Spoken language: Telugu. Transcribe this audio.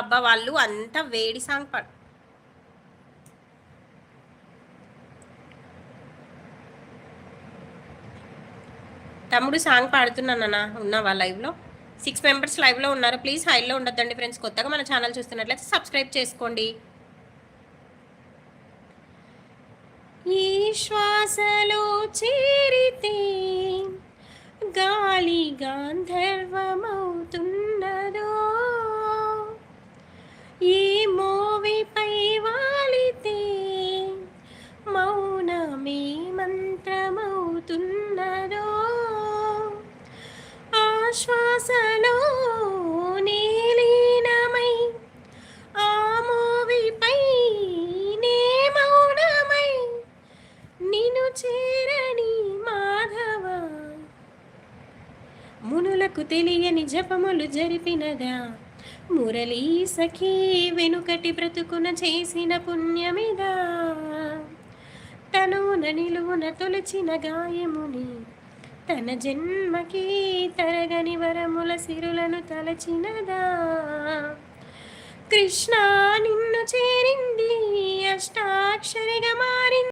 అబ్బా! వాళ్ళు అంత వేడి సాంగ్ తమ్ముడు సాంగ్ పాడుతున్నానన్నా. ఉన్నావా లైవ్‌లో? 6 మెంబర్స్ లైవ్‌లో ఉన్నారు. ప్లీజ్ హైడ్‌లో ఉండొద్దండి ఫ్రెండ్స్. కొత్తగా మన ఛానల్ చూస్తున్నట్లయితే సబ్స్క్రైబ్ చేసుకోండి. ఈ శ్వాసలో చేరితే గాలి గాంధర్వమవుతున్నదో, ఈ మోవిపై వాలితే మౌనమే మంత్రమవుతున్నదో, ఆశ్వాసలో నీలీనమై ఆ మోవిపై నే మౌనమై నిన్ను చేరని మాధవ, మునులకు తెలియని జపములు జరిపినదా, మురళీ సఖీ వెనుకటి బ్రతుకున చేసిన పుణ్యమిదా, తనున నిలువున తొలచిన గాయముని తన జన్మకి తరగని వరముల సిరులను తలచినదా, కృష్ణ నిన్ను చేరింది అష్టాక్షరిగా మారింది.